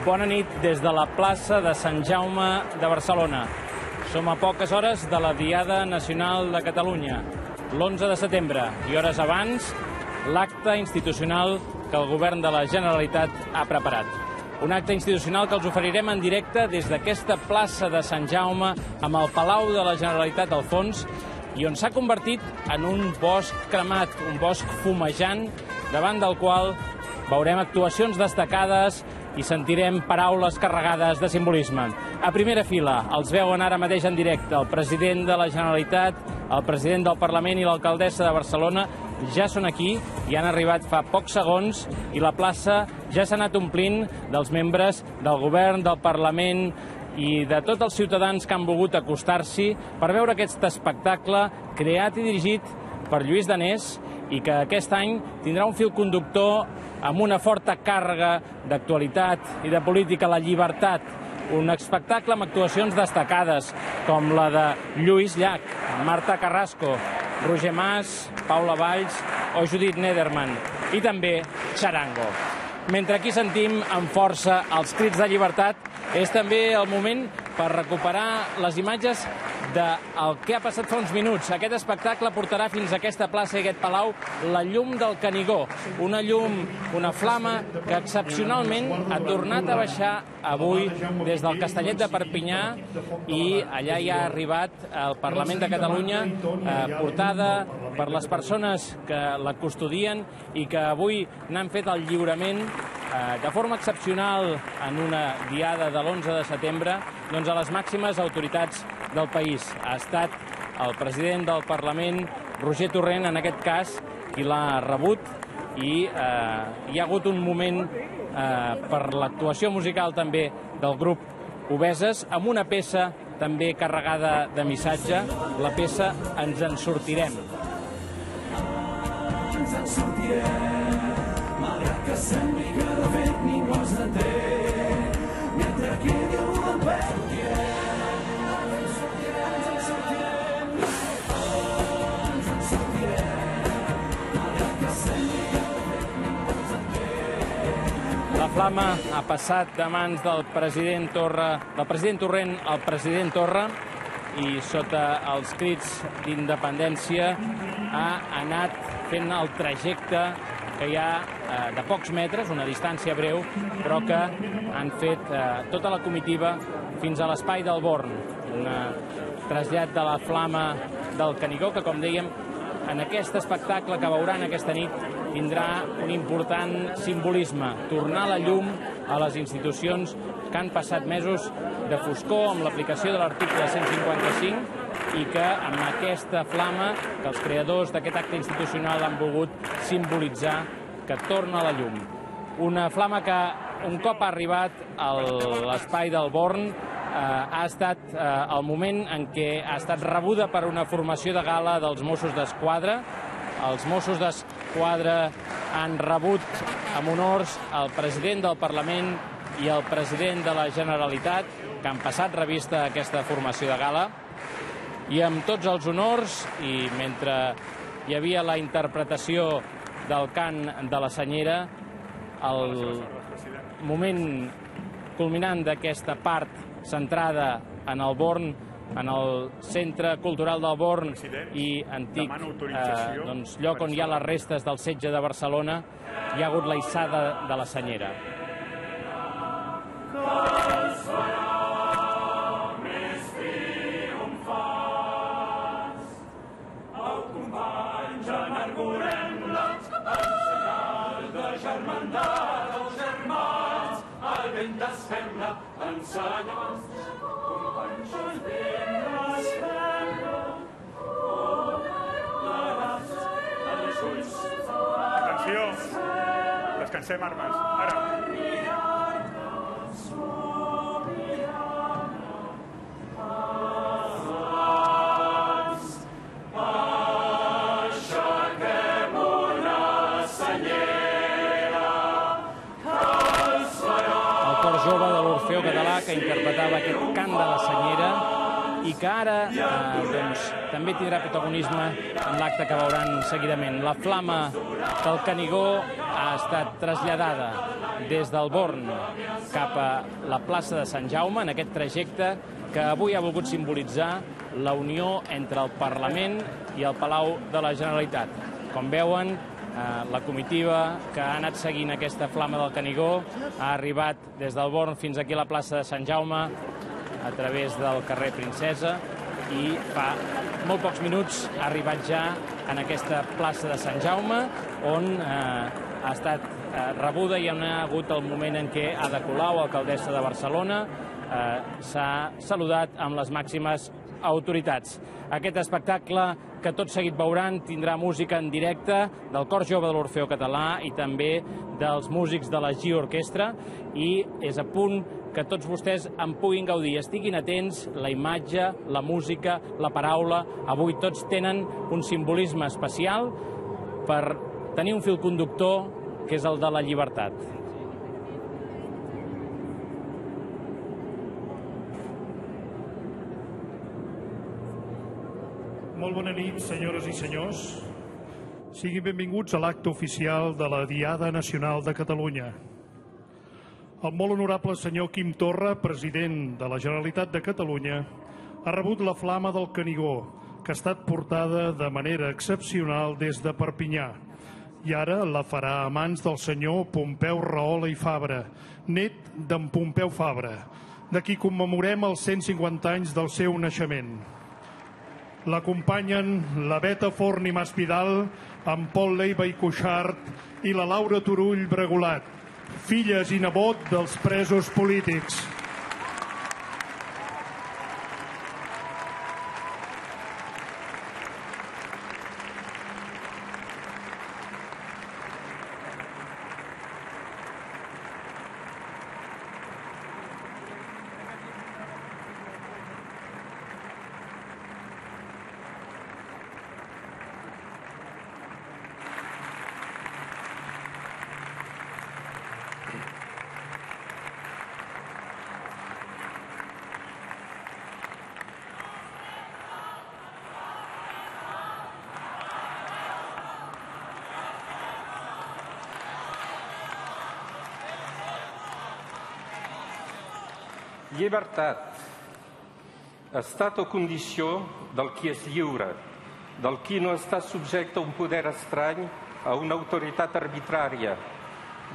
Bona nit des de la plaça de Sant Jaume de Barcelona. Som a poques hores de la Diada Nacional de Catalunya, l'11 de setembre, i hores abans, l'acte institucional que el govern de la Generalitat ha preparat. Un acte institucional que els oferirem en directe des d'aquesta plaça de Sant Jaume amb el Palau de la Generalitat al fons i on s'ha convertit en un bosc cremat, un bosc fumejant, davant del qual veurem actuacions destacades i sentirem paraules carregades de simbolisme. A primera fila els veuen ara mateix en directe el president de la Generalitat, el president del Parlament i l'alcaldessa de Barcelona ja són aquí i han arribat fa pocs segons i la plaça ja s'ha anat omplint dels membres del govern, del Parlament i de tots els ciutadans que han volgut acostar-s'hi per veure aquest espectacle creat i dirigit per Lluís Danés i que aquest any tindrà un fil conductor amb una forta càrrega d'actualitat i de política, la llibertat. Un espectacle amb actuacions destacades, com la de Lluís Llach, Marta Carrasco, Roger Mas, Paula Valls o Judit Nederman, i també Charango. Mentre aquí sentim amb força els crits de llibertat, és també el moment per recuperar les imatges del que ha passat fa uns minuts. Aquest espectacle portarà fins a aquesta plaça i aquest palau la llum del Canigó, una llum, una flama que excepcionalment ha tornat a baixar avui des del Castellet de Perpinyà i allà hi ha arribat al Parlament de Catalunya, portada per les persones que la custodien i que avui n'han fet el lliurament de forma excepcional en una diada de l'11 de setembre doncs a les màximes autoritats del país. Ha estat el president del Parlament, Roger Torrent, en aquest cas, qui l'ha rebut i hi ha hagut un moment per l'actuació musical també del grup Obeses amb una peça també carregada de missatge, la peça Ens en sortirem. Ens en sortirem, malgrat que sembli que de fet ningú ens entén, mentre quedi un lampet La flama ha passat de mans del president Torrent al president Torra i sota els crits d'independència ha anat fent el trajecte que hi ha de pocs metres, una distància breu, però que han fet tota la comitiva fins a l'espai del Born. Un trasllat de la flama del Canigó que, com dèiem, en aquest espectacle que veuran aquesta nit tindrà un important simbolisme, tornar la llum a les institucions que han passat mesos de foscor amb l'aplicació de l'article 155 i que amb aquesta flama que els creadors d'aquest acte institucional han volgut simbolitzar que torna la llum. Una flama que un cop ha arribat a l'espai del Born ha estat el moment en què ha estat rebuda per una formació de gala dels Mossos d'Esquadra. Els Mossos d'Esquadra han rebut amb honors el president del Parlament i el president de la Generalitat, que han passat revista a aquesta formació de gala. I amb tots els honors, i mentre hi havia la interpretació del cant de la Senyera, el moment culminant d'aquesta part centrada en el Born, en el Centre Cultural del Born i antic lloc on hi ha les restes del setge de Barcelona, hi ha hagut la hissada de la Senyera. Atenció, descansem armes, ara. Jove de l'Orfeó Català que interpretava aquest cant de la Senyera i que ara també tindrà protagonisme en l'acte que veuran seguidament. La flama del Canigó ha estat traslladada des del Born cap a la plaça de Sant Jaume en aquest trajecte que avui ha volgut simbolitzar la unió entre el Parlament i el Palau de la Generalitat. Com veuen, la comitiva que ha anat seguint aquesta flama del Canigó ha arribat des del Born fins aquí a la plaça de Sant Jaume a través del carrer Princesa i fa molt pocs minuts ha arribat ja en aquesta plaça de Sant Jaume on ha estat rebuda i on ha hagut el moment en què Ada Colau, alcaldessa de Barcelona, s'ha saludat amb les màximes autoritats. Aquest espectacle que tot seguit veuran tindrà música en directe del Cor Jove de l'Orfeó Català i també dels músics de la GI Orquestra i és a punt que tots vostès en puguin gaudir. Estiguin atents, la imatge, la música, la paraula. Avui tots tenen un simbolisme especial per tenir un fil conductor que és el de la llibertat. Molt bona nit, senyores i senyors. Siguin benvinguts a l'acte oficial de la Diada Nacional de Catalunya. El molt honorable senyor Quim Torra, president de la Generalitat de Catalunya, ha rebut la flama del Canigó, que ha estat portada de manera excepcional des de Perpinyà. I ara la farà a mans del senyor Pompeu Rahola i Fabra, net d'en Pompeu Fabra, de qui commemorem els 150 anys del seu naixement. L'acompanyen la Beta Forn i Masvidal, en Pol Leiva i Cuixart i la Laura Turull Bregolat, filles i nebot dels presos polítics. Llibertat, estat o condició del qui és lliure, del qui no està subjecte a un poder estrany, a una autoritat arbitrària,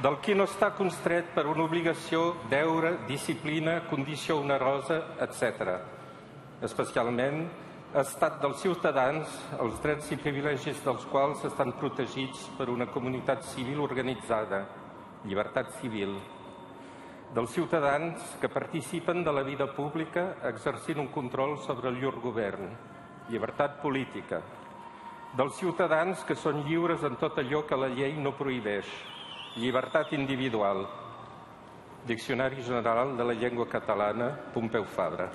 del qui no està constret per una obligació, deure, disciplina, condició onerosa, etc. Especialment, estat dels ciutadans, els drets i privilegis dels quals estan protegits per una comunitat civil organitzada, llibertat civil, dels ciutadans que participen de la vida pública exercint un control sobre el llur govern, llibertat política, dels ciutadans que són lliures en tot allò que la llei no prohibeix, llibertat individual. Diccionari General de la Llengua Catalana, Pompeu Fabra.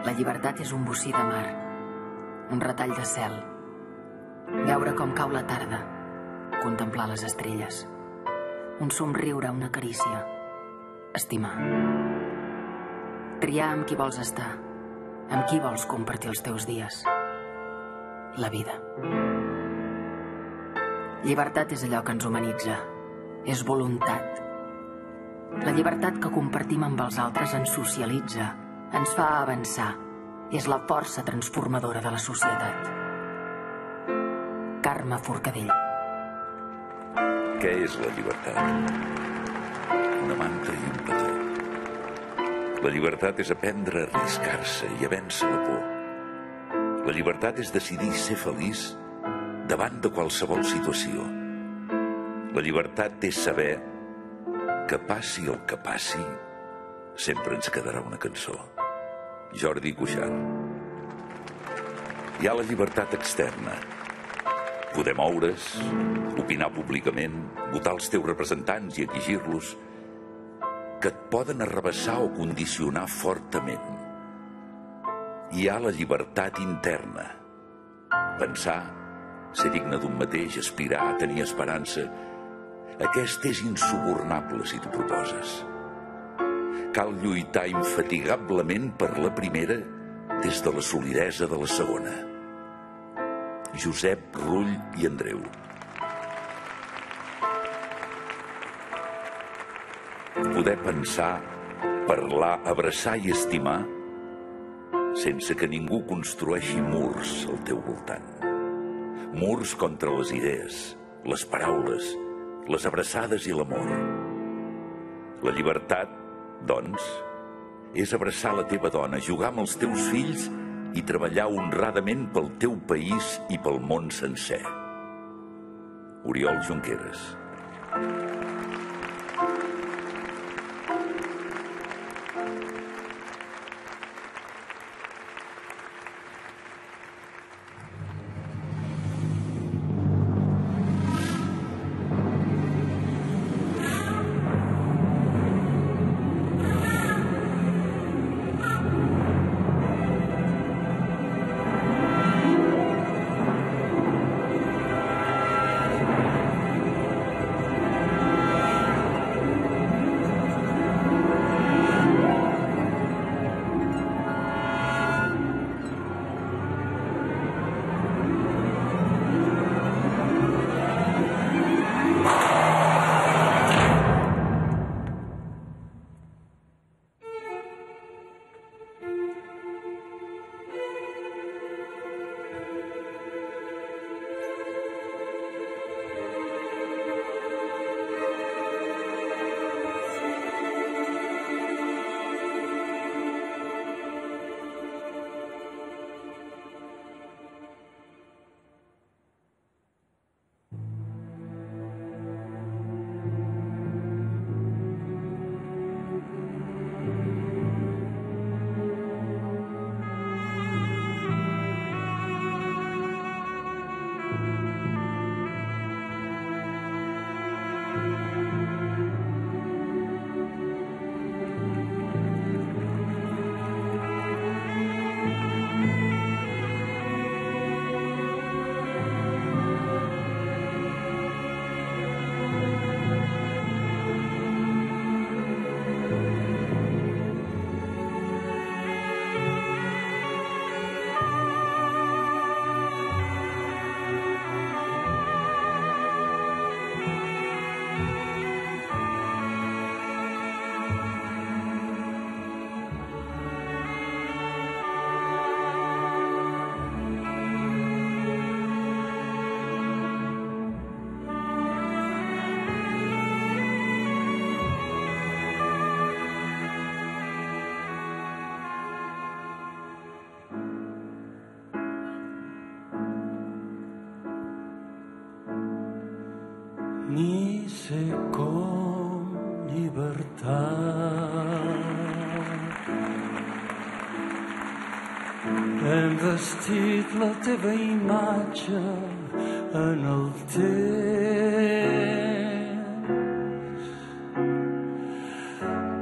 La llibertat és un bocí de mar, un retall de cel, veure com cau la tarda, contemplar les estrelles, un somriure, una carícia, estimar. Triar amb qui vols estar, amb qui vols compartir els teus dies, la vida. Llibertat és allò que ens humanitza, és voluntat. La llibertat que compartim amb els altres ens socialitza, ens fa avançar, és la força transformadora de la societat. Carme Forcadell. Què és la llibertat? Una manta i un petó. La llibertat és aprendre a arriscar-se i a vèncer la por. La llibertat és decidir ser feliç davant de qualsevol situació. La llibertat és saber que passi el que passi, sempre ens quedarà una cançó. Jordi Cuixart. Hi ha la llibertat externa. Poder moure's, opinar públicament, votar els teus representants i exigir-los, que et poden arrabassar o condicionar fortament. Hi ha la llibertat interna. Pensar, ser digne d'un mateix, aspirar, tenir esperança. Aquest és insubornable si t'ho proposes. Cal lluitar infatigablement per la primera des de la solidesa de la segona. Josep Rull i Andreu. Poder pensar, parlar, abraçar i estimar sense que ningú construeixi murs al teu voltant. Murs contra les idees, les paraules, les abraçades i l'amor. La llibertat, doncs, és abraçar la teva dona, jugar amb els teus fills i treballar honradament pel teu país i pel món sencer. Oriol Junqueras. Ni sé com llibertat. Hem vestit la teva imatge en el temps.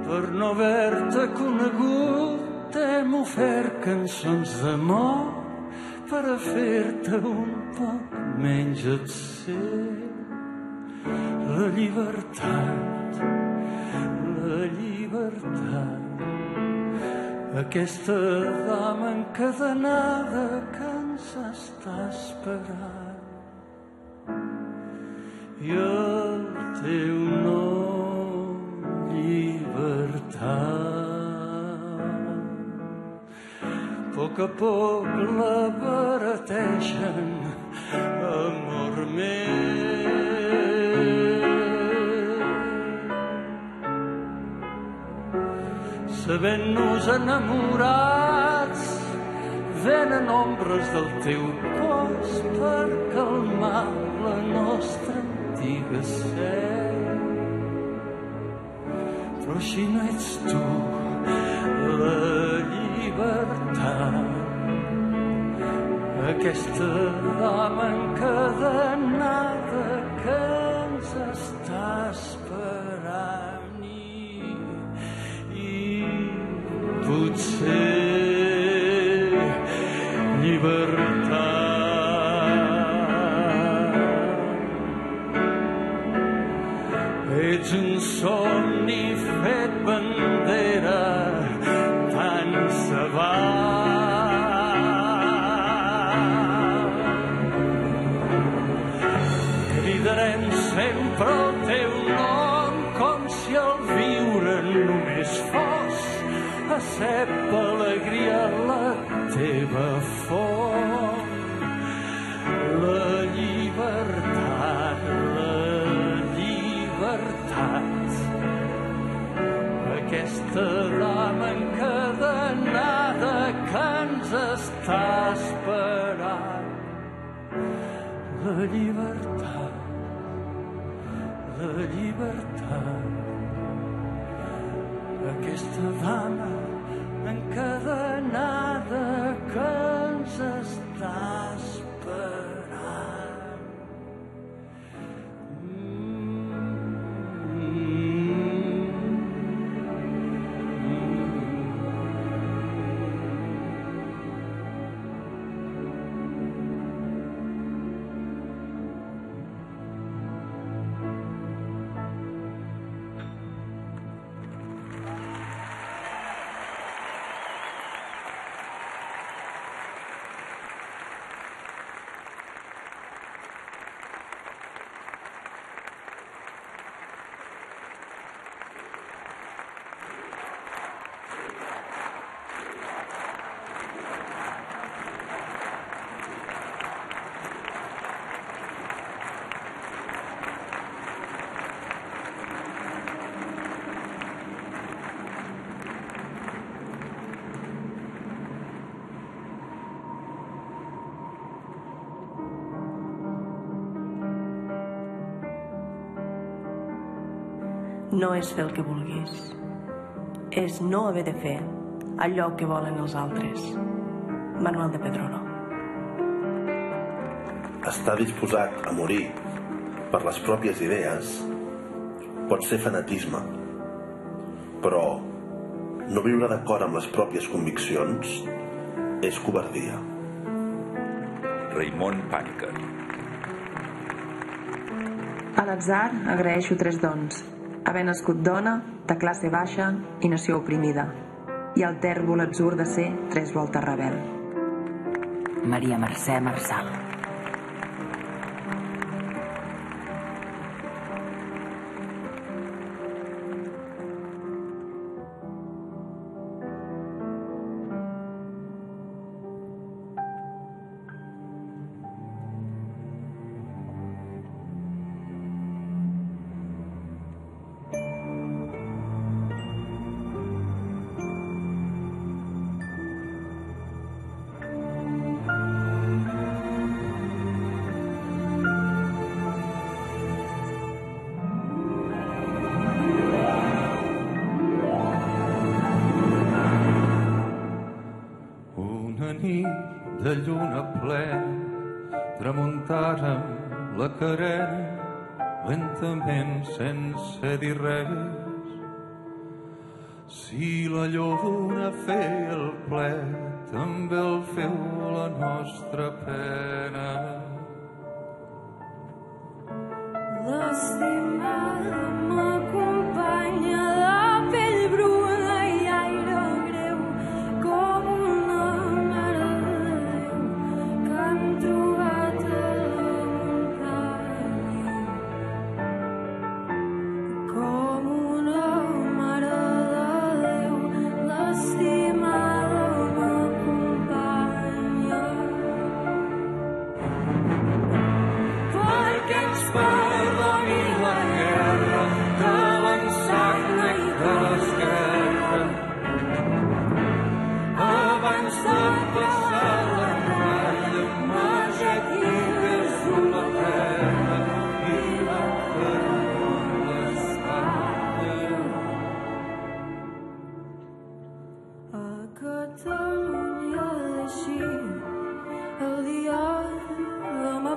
Per no haver-te conegut hem ofert cançons d'amor per a fer-te un poc menys absent. La llibertat, aquesta dama encadenada que ens està esperant. I el teu nom, llibertat. A poc la barategen, amor meu. Sabent-nos enamorats, venen ombres del teu cos per calmar la nostra antiga set. Però així no ets tu, la llibertat. aquesta dama encadenada que ens està esperant i potser llibertat. Ets un somni fet bandera tan se va. Cridarem sempre el teu nom com si el viure només fos a ser alegria la teva font. La llibertat, aquesta dama encadenada que ens està esperant. La llibertat, aquesta dama encadenada que ens està esperant. No és fer el que vulguis, és no haver de fer allò que volen els altres. Manuel de Pedrolo. Estar disposat a morir per les pròpies idees pot ser fanatisme, però no viure d'acord amb les pròpies conviccions és covardia. Raimon Pànica. A l'atzar agraeixo 3 dons: haver nascut dona, de classe baixa i nació oprimida, i el tèrbol atzur de ser 3 voltes rebel. Maria Mercè Marçal. De lluna plena, tramuntàrem la carena, lentament sense dir res. Si la lluna feia el ple, també el feu la nostra pena. L'estimada m'acompanya, la pell bruna i aire greu, com una mare de Déu que han trobat a la muntanya. Com una mare de Déu, l'estimada m'acompanya. Perquè ens perdoni la guerra de l'ensagna i de l'esquerra. Abans de passar la ratlla, magetines dur la terra i la carona a l'espatlla. A Catalunya d'així, el dia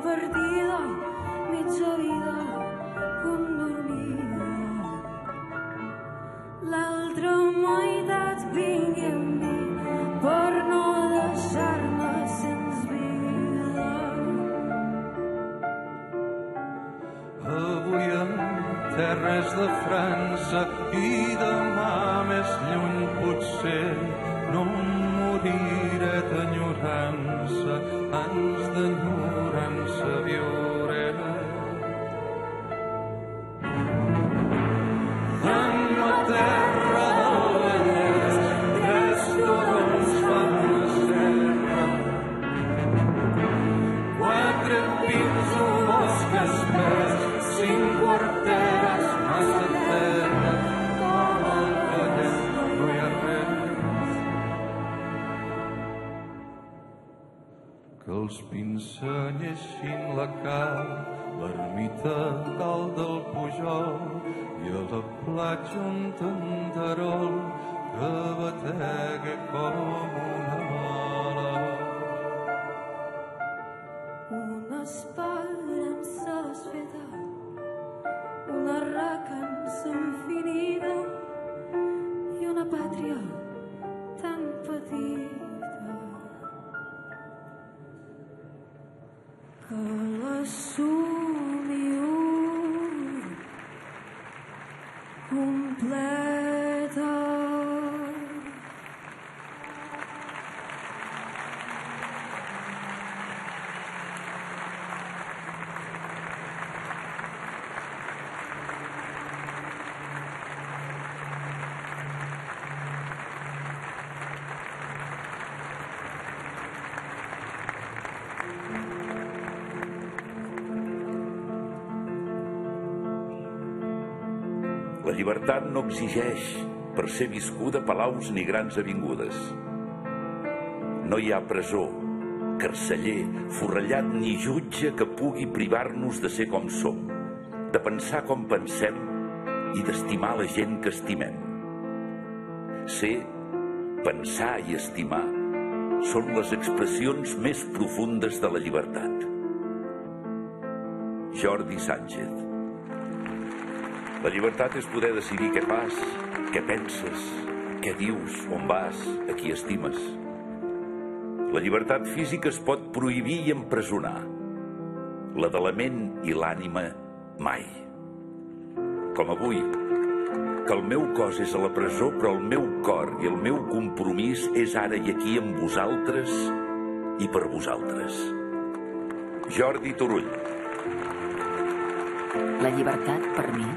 perdida, mitja vida condormida. L'altra meitat vingui amb mi per no deixar-me sens vida. Avui en terres de França i demà més lluny potser no moriré d'enyorança, anys d'enyorança viuré. En la terra del Vallès, 3 turons fan una serra, 4 pins, un bosc espès, 5 quarteres, massa terra, com el Vallès no hi ha res. Que els pins senyeixin la cal, l'ermita dalt del Pujol i a la platja un tenderol que bategue com una mala. Una esperança desfeta, una recança infinita i una pàtria tan petita que l'assumi completa. La llibertat no exigeix, per ser viscuda, palaus ni grans avingudes. No hi ha presó, carceller, forrellat ni jutge que pugui privar-nos de ser com som, de pensar com pensem i d'estimar la gent que estimem. Ser, pensar i estimar són les expressions més profundes de la llibertat. Jordi Sànchez. La llibertat és poder decidir què fas, què penses, què dius, on vas, a qui estimes. La llibertat física es pot prohibir i empresonar. La de la ment i l'ànima, mai. Com avui, que el meu cos és a la presó, però el meu cor i el meu compromís és ara i aquí amb vosaltres i per vosaltres. Jordi Turull. La llibertat, per mi,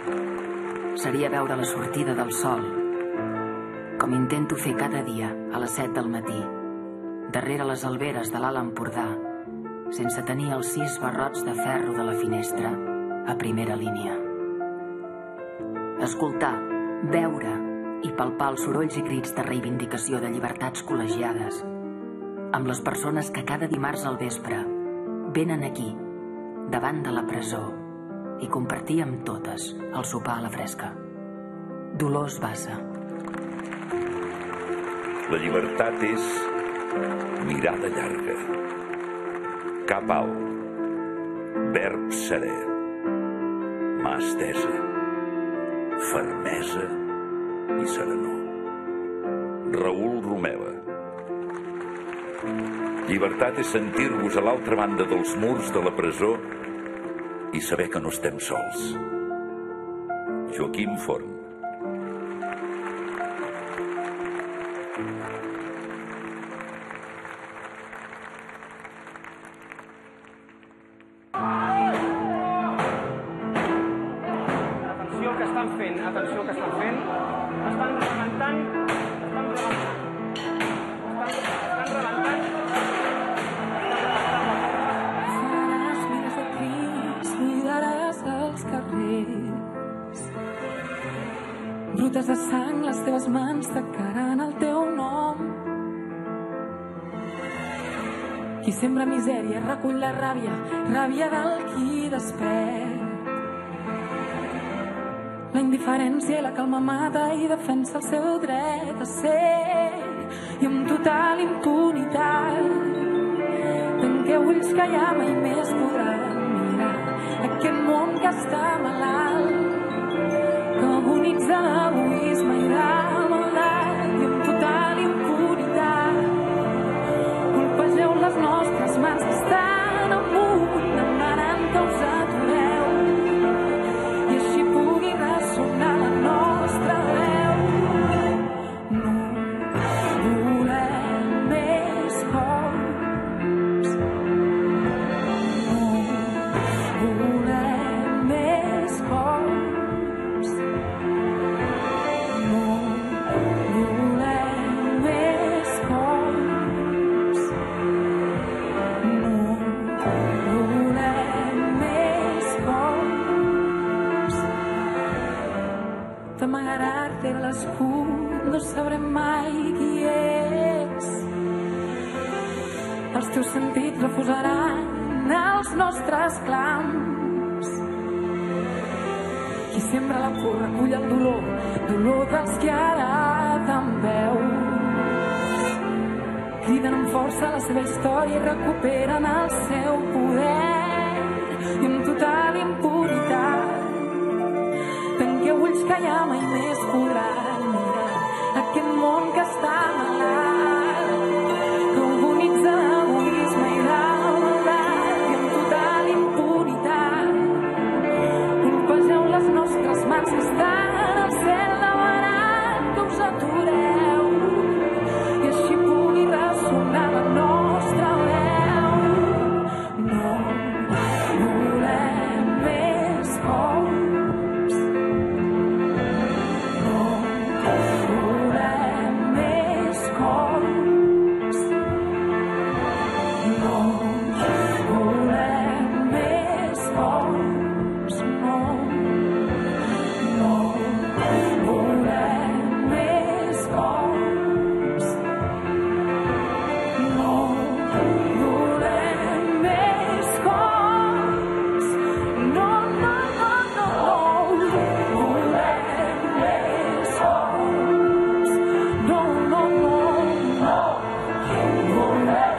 seria veure la sortida del sol, com intento fer cada dia a les 7 del matí, darrere les alberes de l'Alt Empordà, sense tenir els 6 barrots de ferro de la finestra a primera línia. Escoltar, veure i palpar els sorolls i crits de reivindicació de llibertats col·legiades amb les persones que cada dimarts al vespre venen aquí, davant de la presó, i compartir amb totes el sopar a la fresca. Dolors Bassa. La llibertat és mirada llarga, cap alt, verb serè, mà estesa, fermesa i serenor. Raül Romeva. Llibertat és sentir-vos a l'altra banda dels murs de la presó i saber que no estem sols. Joaquim Forn. Atenció que estan fent, atenció que estan fent. Estan rebentant. Faràs mires de crits, buidaràs els carrers. Brutes de sang, les teves mans tacaran el teu nom. Qui sembra misèria recull la ràbia, ràbia del qui despert. La indiferència i la calma mata i defensa el seu dret a ser. I amb total impunitat tanqueu ulls que ja mai més podran mirar aquest món que està malalt, que agonitza l'egoisme i la maldat i amb total impunitat. Colpegeu les nostres mans que estan amunt, demanant que us atureu i així pugui ressonar la nostra veu. No volem més cops, no volem més cops, no volem més cops, no volem més cops. T'amagaràs l'escut, no sabrem mai qui és. Els teus sentits refusaran els nostres clams. Qui sembra la por recull el dolor, dolor dels que ara te'n veus. Criden amb força la seva història i recuperen el seu poder i amb total impunitat. Tanqueu ulls que ja mai més podran mirar aquest món que està malalt, que agonitza l'egoisme i la maldat i amb total impunitat. Colpegeu les nostres mans que estan al cel demanant que us atureu i així pugui ressonar la nostra veu. No volem més cops, no volem més cops, no volem més cops, no volem més cops, no volem més cops, no volem més cops, no volem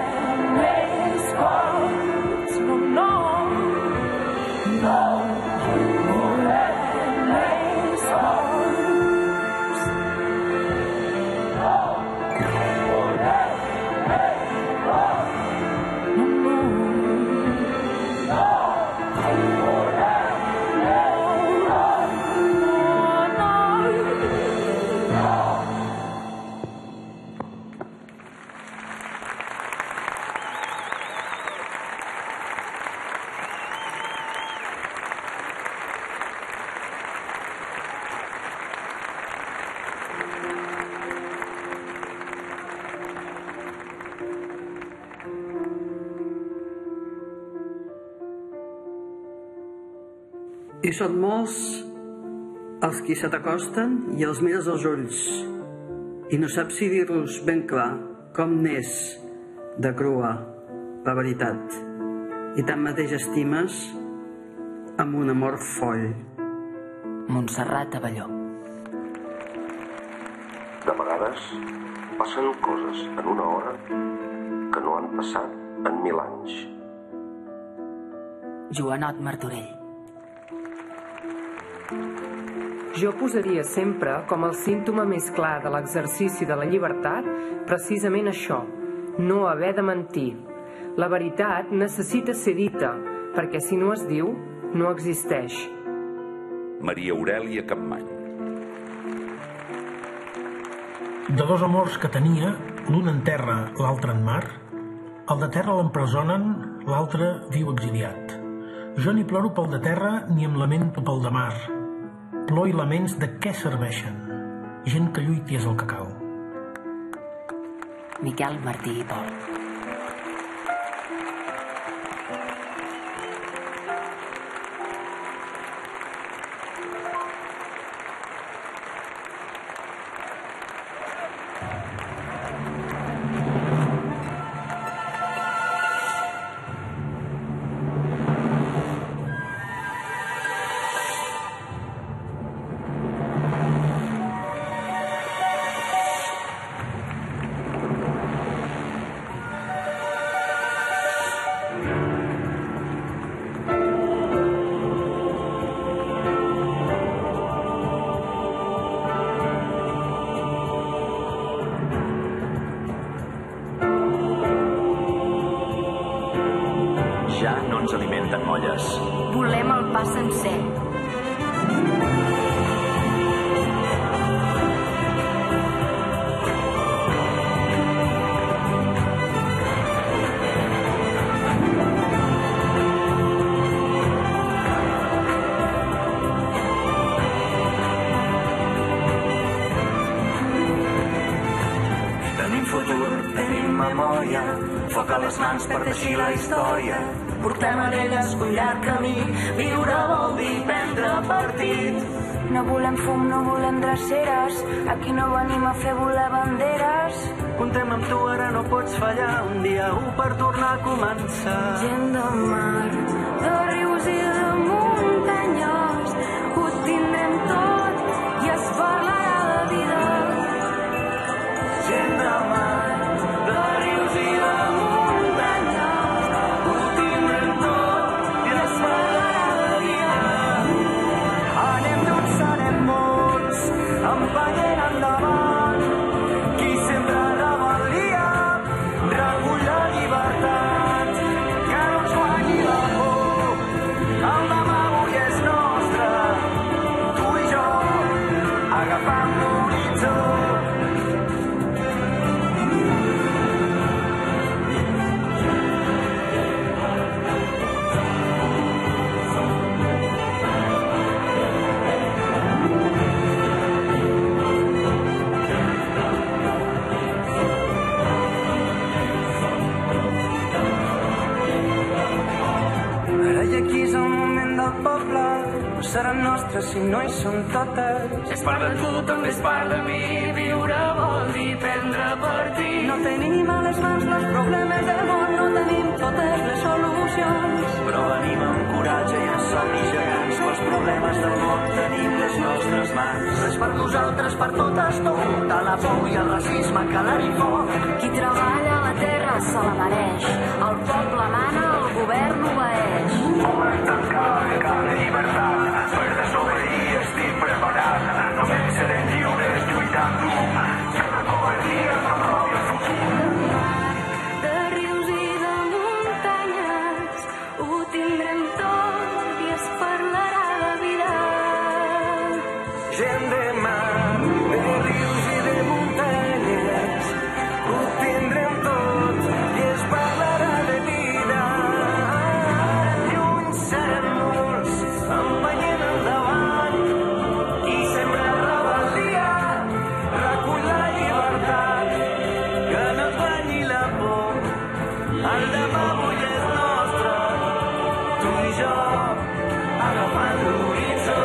més cops, no volem més cops. I són molts els qui se t'acosten i els mires als ulls i no saps si dir-los ben clar com n'és de crua la veritat i tanmateix estimes amb un amor foll. Montserrat Abelló. De vegades passen coses en una hora que no han passat en 1000 anys. Joanot Martorell. Jo posaria sempre com el símptoma més clar de l'exercici de la llibertat precisament això, no haver de mentir. La veritat necessita ser dita, perquè si no es diu, no existeix. Maria Aurèlia Capmany. De dos amors que tenia, l'un en terra, l'altre en mar, el de terra l'empresonen, l'altre viu exiliat. Jo ni ploro pel de terra ni em lamento pel de mar. Plor i laments de què serveixen? Gent que lluiti és el que cau. Miquel Martí i Pol. ampolles. Volem el pa sencer. Tenim futur, tenim memòria, foc a les mans per teixir la història. Portem en elles un llarg camí, viure vol dir prendre partit. No volem fum, no volem dreceres, aquí no venim a fer volar banderes. Comptem amb tu, ara no pots fallar, un dia per tornar a començar. Gent de mar, de rius i de muntanyes, ho tindrem tot i es parlarà de vida. Gent de mar, de rius i de muntanyes, ho tindrem tot i es parlarà de vida. Anem junts, serem molts, empenyent endavant, qui sempre rebel·lia, recull la llibertat, que no ens guanyi la por, el demà avui és nostre, tu i jo, agafant l'horitzó. Ara i aquí és el moment del poble, no seran nostres si no hi són totes. És part de tu, també és part de mi, viure vol dir prendre partit. No tenim a les mans els problemes del món, no tenim totes les solucions. Però venim amb coratge i amb somnis gegants, pels problemes del món tenim les nostres mans. Res per nosaltres, per totes, tot, a la por i el racisme, calar i foc. Qui treballa a la terra se la mereix, el poble mana, el govern obeeix. Cada llibertat, per desobeir estic preparat, només serem lliures lluitant dur, cada covardia no robi el futur. De rius i de muntanyes, ho tindrem tot i es parlarà de vida. Gent de mar, de rius i de muntanyes, ho tindrem tot i es parlarà de vida. Lluny serem molts, empenyent endavant, i sempre rebel·lia, recull la llibertat, que no et guanyi la por, el demà avui és nostre, tu i jo, agafant l'horitzó.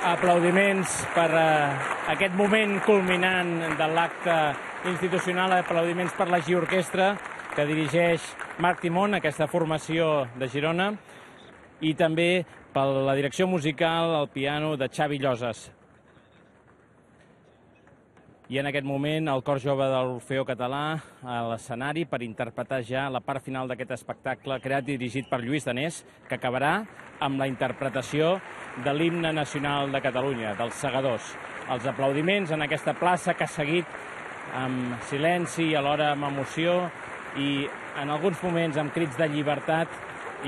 Aplaudiments per aquest moment culminant de l'acte institucional, aplaudiments per la Giorquestra que dirigeix Marc Timón, aquesta formació de Girona, i també per la direcció musical al piano de Xavi Lloses. I en aquest moment el Cor Jove de l'Orfeó Català a l'escenari per interpretar ja la part final d'aquest espectacle creat i dirigit per Lluís Danés, que acabarà amb la interpretació de l'himne nacional de Catalunya, dels Segadors. Els aplaudiments en aquesta plaça que ha seguit amb silenci i alhora amb emoció i en alguns moments amb crits de llibertat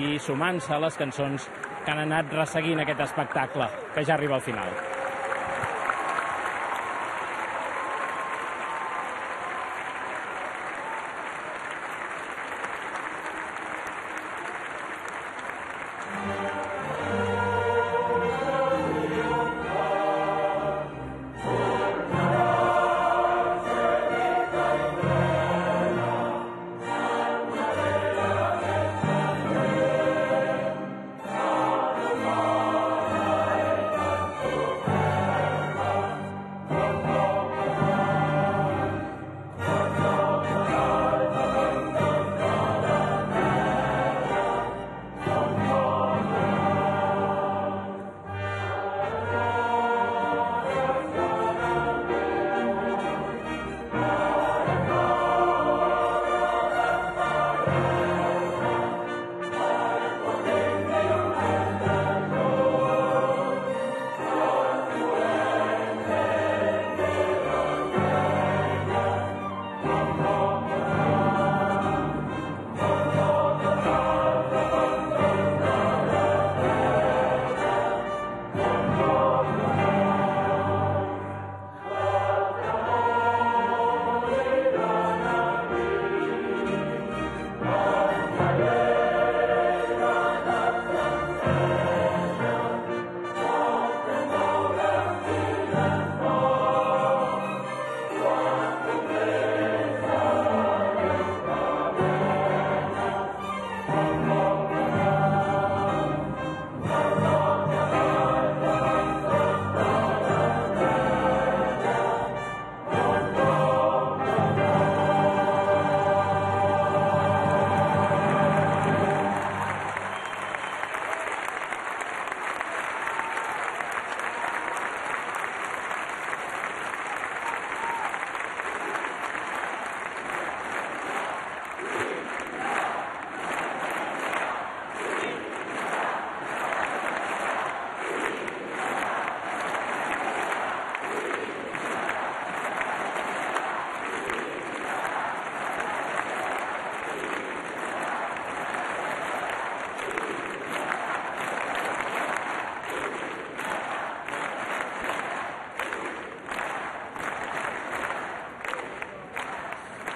i sumant-se a les cançons que han anat resseguint aquest espectacle, que ja arriba al final.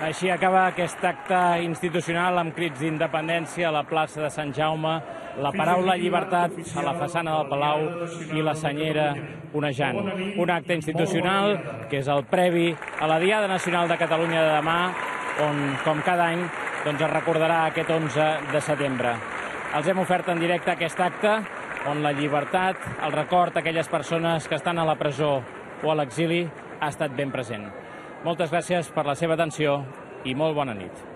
Així acaba aquest acte institucional amb crits d'independència a la plaça de Sant Jaume, la paraula llibertat a la façana del Palau i la senyera onejant. Un acte institucional que és el previ a la Diada Nacional de Catalunya de demà, on, com cada any, es recordarà aquest 11 de setembre. Els hem ofert en directe aquest acte on la llibertat, el record d'aquelles persones que estan a la presó o a l'exili ha estat ben present. Moltes gràcies per la seva atenció i molt bona nit.